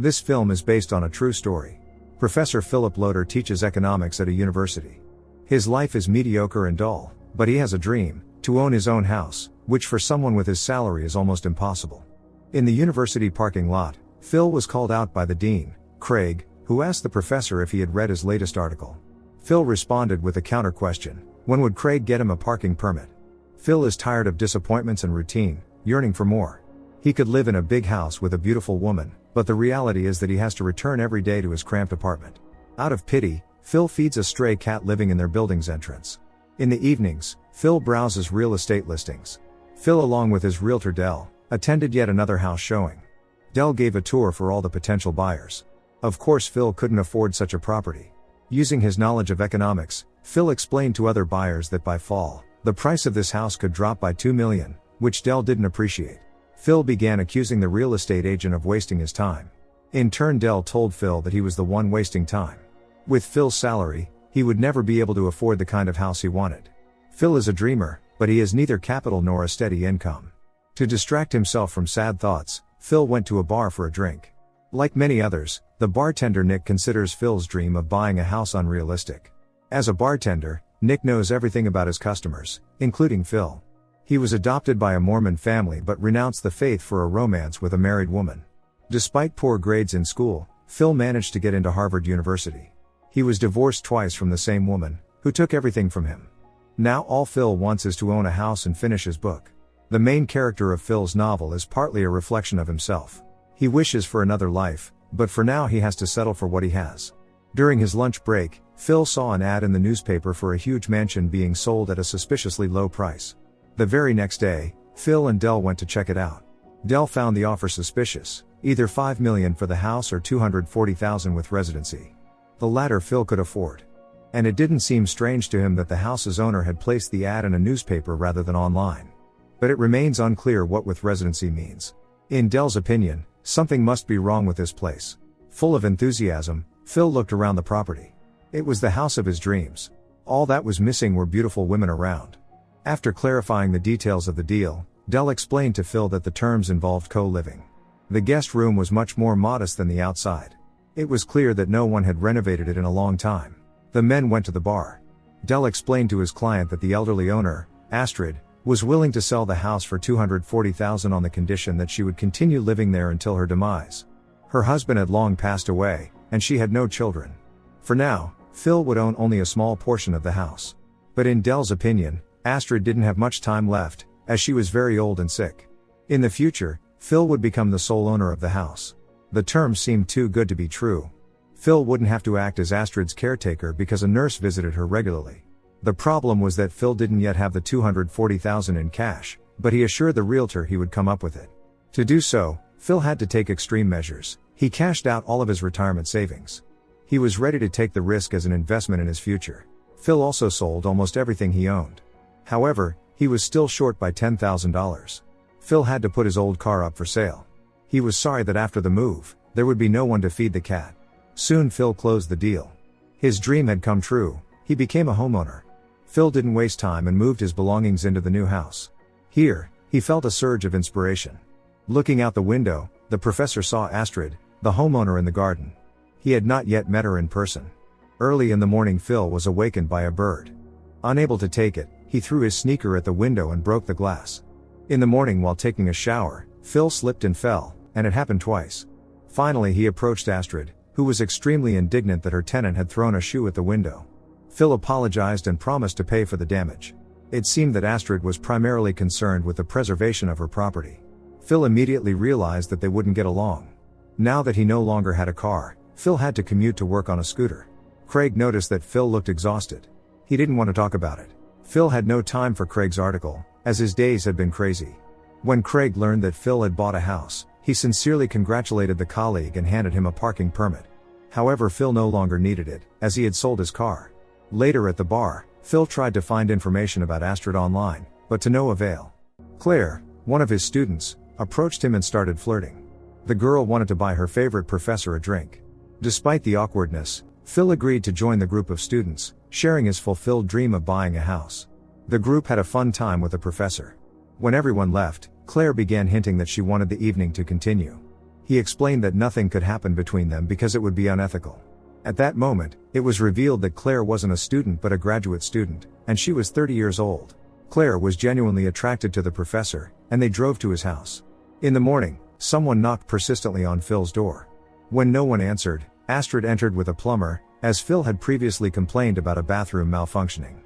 This film is based on a true story. Professor Philip Loader teaches economics at a university. His life is mediocre and dull, but he has a dream, to own his own house, which for someone with his salary is almost impossible. In the university parking lot, Phil was called out by the dean, Craig, who asked the professor if he had read his latest article. Phil responded with a counter question: when would Craig get him a parking permit? Phil is tired of disappointments and routine, yearning for more. He could live in a big house with a beautiful woman, but the reality is that he has to return every day to his cramped apartment. Out of pity, Phil feeds a stray cat living in their building's entrance. In the evenings, Phil browses real estate listings. Phil, along with his realtor Dell, attended yet another house showing. Dell gave a tour for all the potential buyers. Of course, Phil couldn't afford such a property. Using his knowledge of economics, Phil explained to other buyers that by fall, the price of this house could drop by $2 million, which Dell didn't appreciate. Phil began accusing the real estate agent of wasting his time. In turn, Dell told Phil that he was the one wasting time. With Phil's salary, he would never be able to afford the kind of house he wanted. Phil is a dreamer, but he has neither capital nor a steady income. To distract himself from sad thoughts, Phil went to a bar for a drink. Like many others, the bartender Nick considers Phil's dream of buying a house unrealistic. As a bartender, Nick knows everything about his customers, including Phil. He was adopted by a Mormon family but renounced the faith for a romance with a married woman. Despite poor grades in school, Phil managed to get into Harvard University. He was divorced twice from the same woman, who took everything from him. Now all Phil wants is to own a house and finish his book. The main character of Phil's novel is partly a reflection of himself. He wishes for another life, but for now he has to settle for what he has. During his lunch break, Phil saw an ad in the newspaper for a huge mansion being sold at a suspiciously low price. The very next day, Phil and Dell went to check it out. Dell found the offer suspicious, either $5 million for the house or $240,000 with residency. The latter Phil could afford. And it didn't seem strange to him that the house's owner had placed the ad in a newspaper rather than online. But it remains unclear what with residency means. In Dell's opinion, something must be wrong with this place. Full of enthusiasm, Phil looked around the property. It was the house of his dreams. All that was missing were beautiful women around. After clarifying the details of the deal, Dell explained to Phil that the terms involved co-living. The guest room was much more modest than the outside. It was clear that no one had renovated it in a long time. The men went to the bar. Dell explained to his client that the elderly owner, Astrid, was willing to sell the house for $240,000 on the condition that she would continue living there until her demise. Her husband had long passed away, and she had no children. For now, Phil would own only a small portion of the house. But in Dell's opinion, Astrid didn't have much time left, as she was very old and sick. In the future, Phil would become the sole owner of the house. The terms seemed too good to be true. Phil wouldn't have to act as Astrid's caretaker because a nurse visited her regularly. The problem was that Phil didn't yet have the $240,000 in cash, but he assured the realtor he would come up with it. To do so, Phil had to take extreme measures. He cashed out all of his retirement savings. He was ready to take the risk as an investment in his future. Phil also sold almost everything he owned. However, he was still short by $10,000. Phil had to put his old car up for sale. He was sorry that after the move, there would be no one to feed the cat. Soon Phil closed the deal. His dream had come true. He became a homeowner. Phil didn't waste time and moved his belongings into the new house. Here, he felt a surge of inspiration. Looking out the window, the professor saw Astrid, the homeowner, in the garden. He had not yet met her in person. Early in the morning, Phil was awakened by a bird. Unable to take it, he threw his sneaker at the window and broke the glass. In the morning, while taking a shower, Phil slipped and fell, and it happened twice. Finally, he approached Astrid, who was extremely indignant that her tenant had thrown a shoe at the window. Phil apologized and promised to pay for the damage. It seemed that Astrid was primarily concerned with the preservation of her property. Phil immediately realized that they wouldn't get along. Now that he no longer had a car, Phil had to commute to work on a scooter. Craig noticed that Phil looked exhausted. He didn't want to talk about it. Phil had no time for Craig's article, as his days had been crazy. When Craig learned that Phil had bought a house, he sincerely congratulated the colleague and handed him a parking permit. However, Phil no longer needed it, as he had sold his car. Later at the bar, Phil tried to find information about Astrid online, but to no avail. Claire, one of his students, approached him and started flirting. The girl wanted to buy her favorite professor a drink. Despite the awkwardness, Phil agreed to join the group of students, sharing his fulfilled dream of buying a house. The group had a fun time with the professor. When everyone left, Claire began hinting that she wanted the evening to continue. He explained that nothing could happen between them because it would be unethical. At that moment, it was revealed that Claire wasn't a student but a graduate student, and she was 30 years old. Claire was genuinely attracted to the professor, and they drove to his house. In the morning, someone knocked persistently on Phil's door. When no one answered, Astrid entered with a plumber, as Phil had previously complained about a bathroom malfunctioning.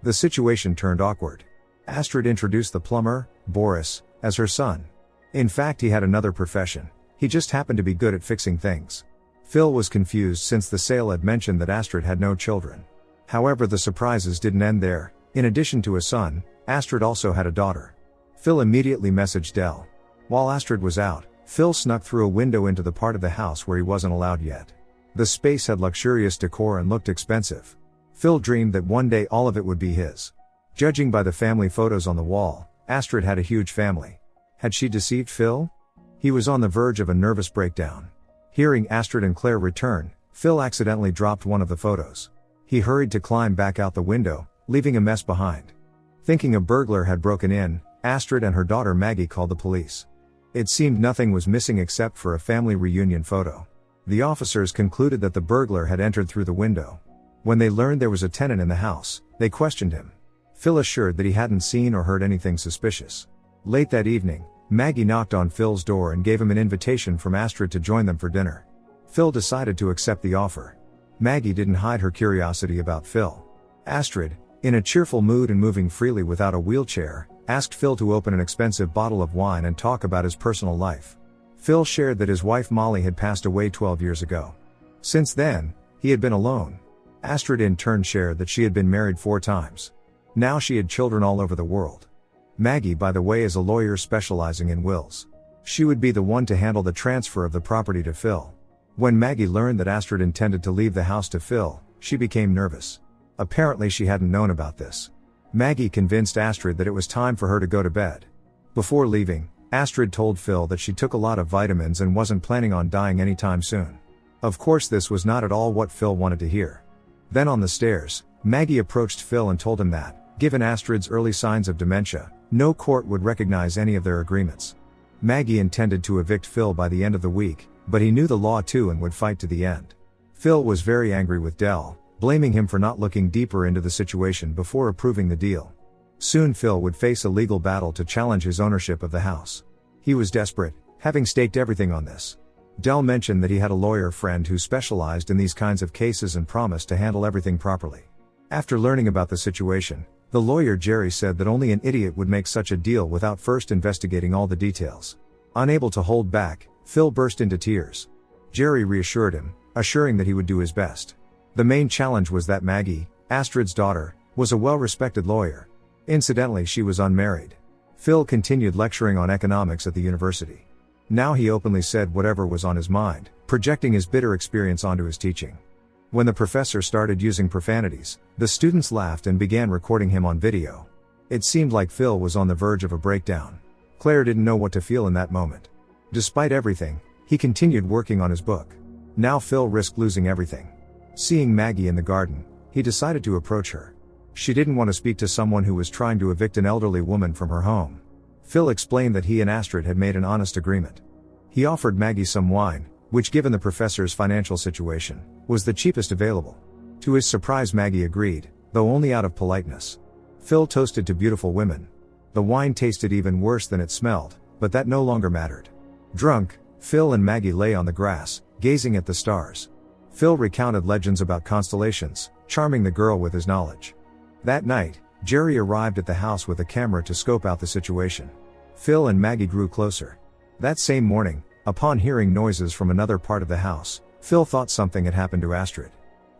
The situation turned awkward. Astrid introduced the plumber, Boris, as her son. In fact, he had another profession. He just happened to be good at fixing things. Phil was confused since the sale had mentioned that Astrid had no children. However, the surprises didn't end there. In addition to a son, Astrid also had a daughter. Phil immediately messaged Dell. While Astrid was out, Phil snuck through a window into the part of the house where he wasn't allowed yet. The space had luxurious decor and looked expensive. Phil dreamed that one day all of it would be his. Judging by the family photos on the wall, Astrid had a huge family. Had she deceived Phil? He was on the verge of a nervous breakdown. Hearing Astrid and Claire return, Phil accidentally dropped one of the photos. He hurried to climb back out the window, leaving a mess behind. Thinking a burglar had broken in, Astrid and her daughter Maggie called the police. It seemed nothing was missing except for a family reunion photo. The officers concluded that the burglar had entered through the window. When they learned there was a tenant in the house, they questioned him. Phil assured that he hadn't seen or heard anything suspicious. Late that evening, Maggie knocked on Phil's door and gave him an invitation from Astrid to join them for dinner. Phil decided to accept the offer. Maggie didn't hide her curiosity about Phil. Astrid, in a cheerful mood and moving freely without a wheelchair, asked Phil to open an expensive bottle of wine and talk about his personal life. Phil shared that his wife Molly had passed away 12 years ago. Since then, he had been alone. Astrid in turn shared that she had been married 4 times. Now she had children all over the world. Maggie, by the way, is a lawyer specializing in wills. She would be the one to handle the transfer of the property to Phil. When Maggie learned that Astrid intended to leave the house to Phil, she became nervous. Apparently she hadn't known about this. Maggie convinced Astrid that it was time for her to go to bed. Before leaving, Astrid told Phil that she took a lot of vitamins and wasn't planning on dying anytime soon. Of course, this was not at all what Phil wanted to hear. Then on the stairs, Maggie approached Phil and told him that, given Astrid's early signs of dementia, no court would recognize any of their agreements. Maggie intended to evict Phil by the end of the week, but he knew the law too and would fight to the end. Phil was very angry with Dell, blaming him for not looking deeper into the situation before approving the deal. Soon Phil would face a legal battle to challenge his ownership of the house. He was desperate, having staked everything on this. Dell mentioned that he had a lawyer friend who specialized in these kinds of cases and promised to handle everything properly. After learning about the situation, the lawyer Jerry said that only an idiot would make such a deal without first investigating all the details. Unable to hold back, Phil burst into tears. Jerry reassured him, assuring that he would do his best. The main challenge was that Maggie, Astrid's daughter, was a well-respected lawyer. Incidentally, she was unmarried. Phil continued lecturing on economics at the university. Now he openly said whatever was on his mind, projecting his bitter experience onto his teaching. When the professor started using profanities, the students laughed and began recording him on video. It seemed like Phil was on the verge of a breakdown. Claire didn't know what to feel in that moment. Despite everything, he continued working on his book. Now Phil risked losing everything. Seeing Maggie in the garden, he decided to approach her. She didn't want to speak to someone who was trying to evict an elderly woman from her home. Phil explained that he and Astrid had made an honest agreement. He offered Maggie some wine, which given the professor's financial situation, was the cheapest available. To his surprise, Maggie agreed, though only out of politeness. Phil toasted to beautiful women. The wine tasted even worse than it smelled, but that no longer mattered. Drunk, Phil and Maggie lay on the grass, gazing at the stars. Phil recounted legends about constellations, charming the girl with his knowledge. That night, Jerry arrived at the house with a camera to scope out the situation. Phil and Maggie grew closer. That same morning, upon hearing noises from another part of the house, Phil thought something had happened to Astrid.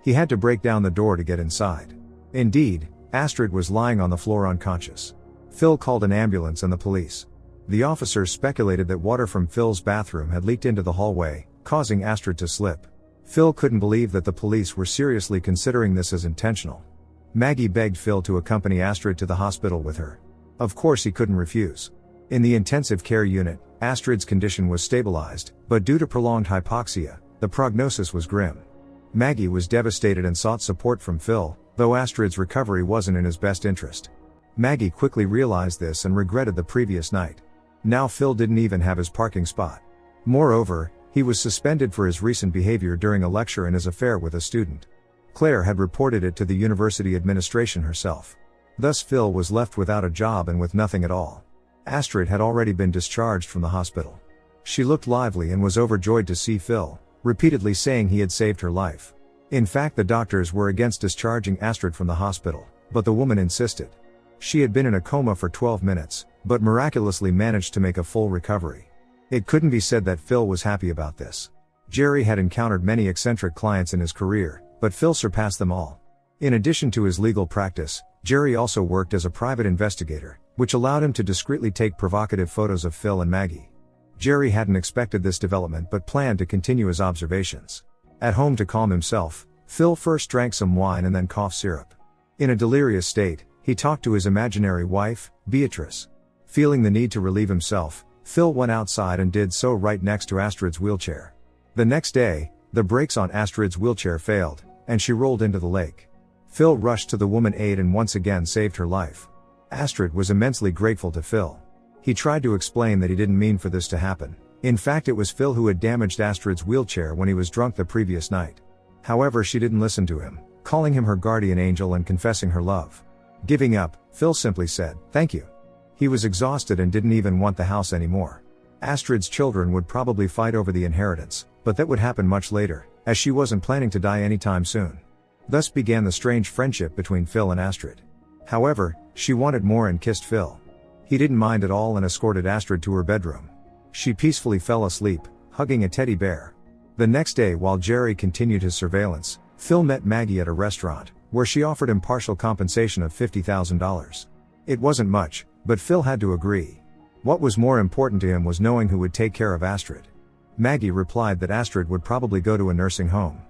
He had to break down the door to get inside. Indeed, Astrid was lying on the floor unconscious. Phil called an ambulance and the police. The officers speculated that water from Phil's bathroom had leaked into the hallway, causing Astrid to slip. Phil couldn't believe that the police were seriously considering this as intentional. Maggie begged Phil to accompany Astrid to the hospital with her. Of course he couldn't refuse. In the intensive care unit, Astrid's condition was stabilized, but due to prolonged hypoxia, the prognosis was grim. Maggie was devastated and sought support from Phil, though Astrid's recovery wasn't in his best interest. Maggie quickly realized this and regretted the previous night. Now Phil didn't even have his parking spot. Moreover, he was suspended for his recent behavior during a lecture and his affair with a student. Claire had reported it to the university administration herself. Thus Phil was left without a job and with nothing at all. Astrid had already been discharged from the hospital. She looked lively and was overjoyed to see Phil, repeatedly saying he had saved her life. In fact, the doctors were against discharging Astrid from the hospital, but the woman insisted. She had been in a coma for 12 minutes, but miraculously managed to make a full recovery. It couldn't be said that Phil was happy about this. Jerry had encountered many eccentric clients in his career, but Phil surpassed them all. In addition to his legal practice, Jerry also worked as a private investigator, which allowed him to discreetly take provocative photos of Phil and Maggie. Jerry hadn't expected this development but planned to continue his observations. At home to calm himself, Phil first drank some wine and then cough syrup. In a delirious state, he talked to his imaginary wife, Beatrice. Feeling the need to relieve himself, Phil went outside and did so right next to Astrid's wheelchair. The next day, the brakes on Astrid's wheelchair failed, and she rolled into the lake. Phil rushed to the woman's aid and once again saved her life. Astrid was immensely grateful to Phil. He tried to explain that he didn't mean for this to happen. In fact, it was Phil who had damaged Astrid's wheelchair when he was drunk the previous night. However, she didn't listen to him, calling him her guardian angel and confessing her love. Giving up, Phil simply said, "Thank you." He was exhausted and didn't even want the house anymore. Astrid's children would probably fight over the inheritance, but that would happen much later, as she wasn't planning to die anytime soon. Thus began the strange friendship between Phil and Astrid. However, she wanted more and kissed Phil. He didn't mind at all and escorted Astrid to her bedroom. She peacefully fell asleep, hugging a teddy bear. The next day, while Jerry continued his surveillance, Phil met Maggie at a restaurant, where she offered him partial compensation of $50,000. It wasn't much, but Phil had to agree. What was more important to him was knowing who would take care of Astrid. Maggie replied that Astrid would probably go to a nursing home.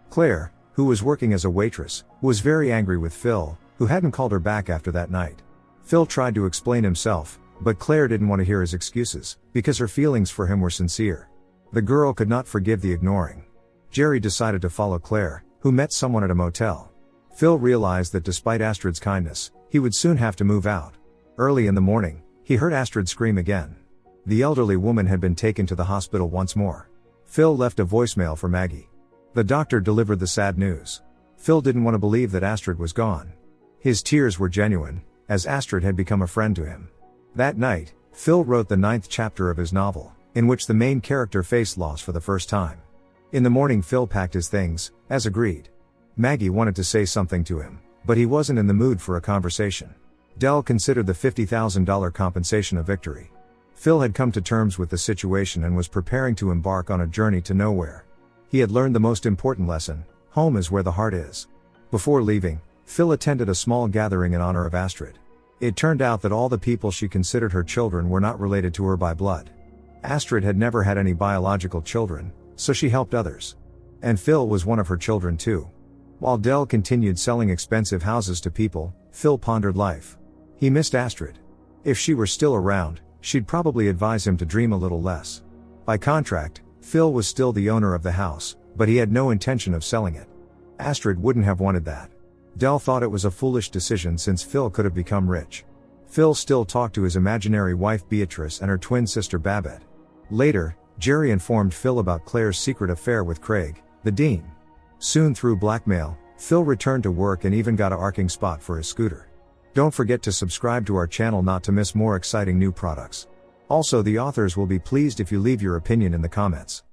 Claire, who was working as a waitress, was very angry with Phil, who hadn't called her back after that night. Phil tried to explain himself, but Claire didn't want to hear his excuses, because her feelings for him were sincere. The girl could not forgive the ignoring. Jerry decided to follow Claire, who met someone at a motel. Phil realized that despite Astrid's kindness, he would soon have to move out. Early in the morning, he heard Astrid scream again. The elderly woman had been taken to the hospital once more. Phil left a voicemail for Maggie. The doctor delivered the sad news. Phil didn't want to believe that Astrid was gone. His tears were genuine, as Astrid had become a friend to him. That night, Phil wrote the 9th chapter of his novel, in which the main character faced loss for the first time. In the morning, Phil packed his things, as agreed. Maggie wanted to say something to him, but he wasn't in the mood for a conversation. Dell considered the $50,000 compensation a victory. Phil had come to terms with the situation and was preparing to embark on a journey to nowhere. He had learned the most important lesson: home is where the heart is. Before leaving, Phil attended a small gathering in honor of Astrid. It turned out that all the people she considered her children were not related to her by blood. Astrid had never had any biological children, so she helped others. And Phil was one of her children too. While Dell continued selling expensive houses to people, Phil pondered life. He missed Astrid. If she were still around, she'd probably advise him to dream a little less. By contract, Phil was still the owner of the house, but he had no intention of selling it. Astrid wouldn't have wanted that. Dell thought it was a foolish decision since Phil could have become rich. Phil still talked to his imaginary wife Beatrice and her twin sister Babette. Later, Jerry informed Phil about Claire's secret affair with Craig, the dean. Soon, through blackmail, Phil returned to work and even got a parking spot for his scooter. Don't forget to subscribe to our channel not to miss more exciting new products. Also, the authors will be pleased if you leave your opinion in the comments.